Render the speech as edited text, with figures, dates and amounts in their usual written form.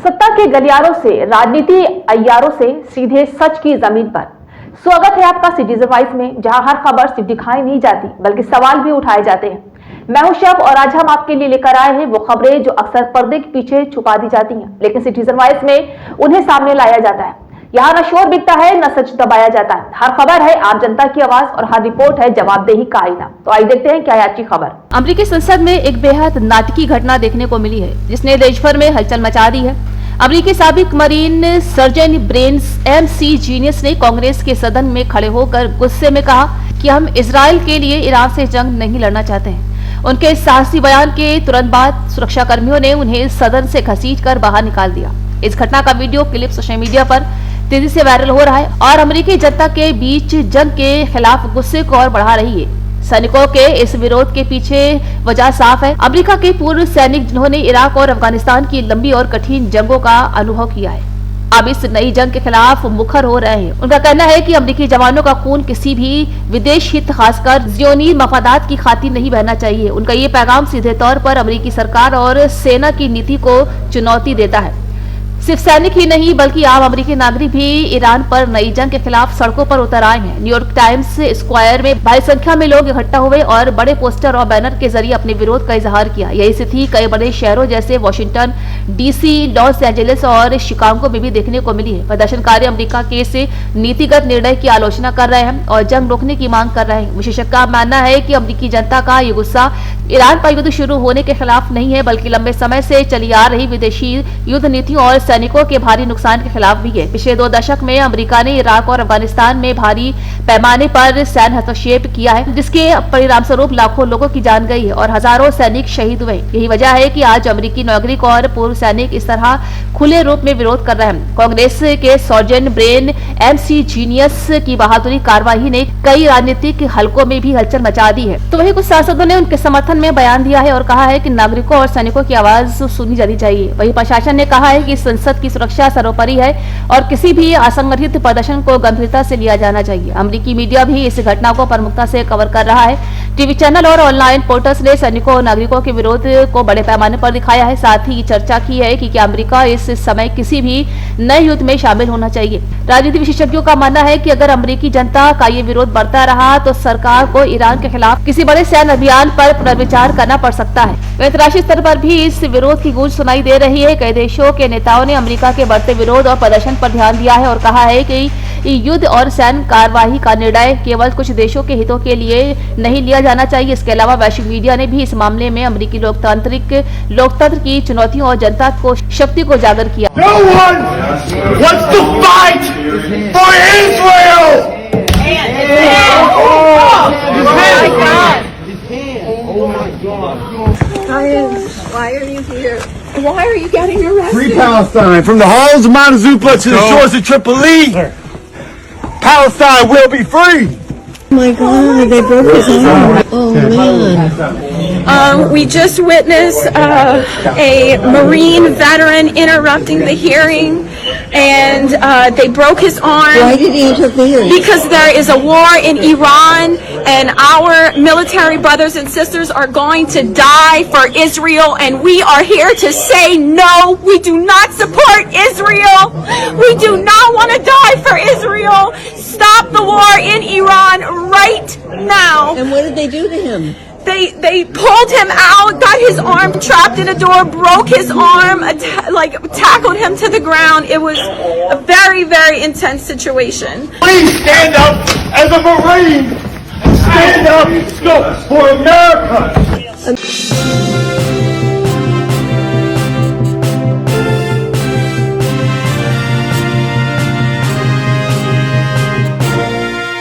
सत्ता के गलियारों से, राजनीति अय्यारों से सीधे सच की जमीन पर। स्वागत है आपका सिटीजन वॉइस में, जहां हर खबर सिर्फ दिखाई नहीं जाती बल्कि सवाल भी उठाए जाते हैं। मैं हूं शब और आज हम आपके लिए लेकर आए हैं वो खबरें जो अक्सर पर्दे के पीछे छुपा दी जाती हैं, लेकिन सिटीजन वॉइस में उन्हें सामने लाया जाता है। यहाँ न शोर बिकता है, न सच दबाया जाता है। हर खबर है आम जनता की आवाज और हर रिपोर्ट है जवाबदेही का आईना। तो आइए देखते हैं क्या है आज की खबर। अमेरिकी संसद में एक बेहद नाटकीय घटना देखने को मिली है, जिसने देश भर में हलचल मचा दी है। अमेरिकी साबिक marine surgeon brains MC genius ने कांग्रेस के सदन में खड़े होकर गुस्से में कहा कि हम इजराइल के लिए ईरान से जंग नहीं लड़ना चाहते हैं। उनके इस साहसी बयान के तुरंत बाद सुरक्षा कर्मियों ने उन्हें सदन से घसीटकर बाहर निकाल दिया। इस घटना का वीडियो क्लिप सोशल मीडिया पर तेजी से वायरल हो रहा है और अमेरिकी जनता के बीच जंग के खिलाफ गुस्से को और बढ़ा रही है। सैनिकों के इस विरोध के पीछे वजह साफ है। अमेरिका के पूर्व सैनिक जिन्होंने इराक और अफगानिस्तान की लंबी और कठिन जंगों का अनुभव किया है, अब इस नई जंग के खिलाफ मुखर हो रहे हैं। उनका कहना है कि अमेरिकी जवानों का खून किसी भी विदेश हित, खासकर ज़ियोनी मफादात की खातिर नहीं बहना चाहिए। उनका ये पैगाम सीधे तौर पर अमेरिकी सरकार और सेना की नीति को चुनौती देता है। सिर्फ सैनिक ही नहीं बल्कि आम अमेरिकी नागरिक भी ईरान पर नई जंग के खिलाफ सड़कों पर उतर आए हैं। न्यूयॉर्क टाइम्स स्क्वायर में भारी संख्या में लोग इकट्ठा हुए और बड़े पोस्टर और बैनर के जरिए अपने विरोध का इजहार किया। यही स्थिति कई बड़े शहरों जैसे वॉशिंगटन DC, लॉस एंजलिस और शिकागो में भी देखने को मिली है। प्रदर्शनकारी अमेरिका के इस नीतिगत निर्णय की आलोचना कर रहे हैं और जंग रोकने की मांग कर रहे हैं। विशेषज्ञ का मानना है कि अमेरिकी जनता का ये गुस्सा ईरान पर युद्ध शुरू होने के खिलाफ नहीं है, बल्कि लंबे समय से चली आ रही विदेशी युद्ध नीतियों और सैनिकों के भारी नुकसान के खिलाफ भी है। पिछले 2 दशक में अमेरिका ने इराक और अफगानिस्तान में भारी पैमाने पर सैन्य हस्तक्षेप किया है, जिसके परिणाम स्वरूप लाखों लोगों की जान गई है और हजारों सैनिक शहीद हुए। यही वजह है कि आज अमेरिकी नागरिक और पूर्व सैनिक इस तरह खुले रूप में विरोध कर रहे हैं। कांग्रेस के सर्जन ब्रेन MC जीनियस की बहादुरी कार्रवाई ने कई राजनीतिक हलकों में भी हलचल मचा दी है। तो वहीं कुछ सांसदों ने उनके समर्थन में बयान दिया है और कहा है कि नागरिकों और सैनिकों की आवाज सुनी जानी चाहिए। वहीं प्रशासन ने कहा है कि संसद की सुरक्षा सर्वोपरि है और किसी भी असंगठित प्रदर्शन को गंभीरता से लिया जाना चाहिए। अमेरिकी मीडिया भी इस घटना को प्रमुखता से कवर कर रहा है। टीवी चैनल और ऑनलाइन पोर्टल्स ने सैनिकों और नागरिकों के विरोध को बड़े पैमाने पर दिखाया है। साथ ही चर्चा की है कि क्या अमेरिका इस समय किसी भी नए युद्ध में शामिल होना चाहिए। राजनीति विशेषज्ञों का मानना है कि अगर अमेरिकी जनता का ये विरोध बढ़ता रहा तो सरकार को ईरान के खिलाफ किसी बड़े सैन्य अभियान पर पुनर्विचार करना पड़ सकता है। अंतर्राष्ट्रीय स्तर पर भी इस विरोध की गूंज सुनाई दे रही है। कई देशों के नेताओं ने अमेरिका के बढ़ते विरोध और प्रदर्शन पर ध्यान दिया है और कहा है कि युद्ध और सैन्य कार्यवाही का निर्णय केवल कुछ देशों के हितों के लिए नहीं लिया जाना चाहिए। इसके अलावा वैश्विक मीडिया ने भी इस मामले में अमेरिकी लोकतंत्र की चुनौतियों और जनता को शक्ति को उजागर किया। No one wants to fight for Israel. Why are you here? Why are you getting arrested? Free Palestine, from the halls of Mount Zupla to the shores of Tripoli. Palestine will be free. Oh my God, they broke his arm. Oh man. We just witnessed a Marine veteran interrupting the hearing, and they broke his arm. Why did he interrupt the hearing? Because there is a war in Iran, and our military brothers and sisters are going to die for Israel, and we are here to say no. We do not support Israel. We do not want to die for Israel. Stop the war in Iran right now. And what did they do to him? They pulled him out, got his arm trapped in a door, broke his arm, tackled him to the ground. It was a very, very intense situation. Please stand up as a Marine. Stand up for America.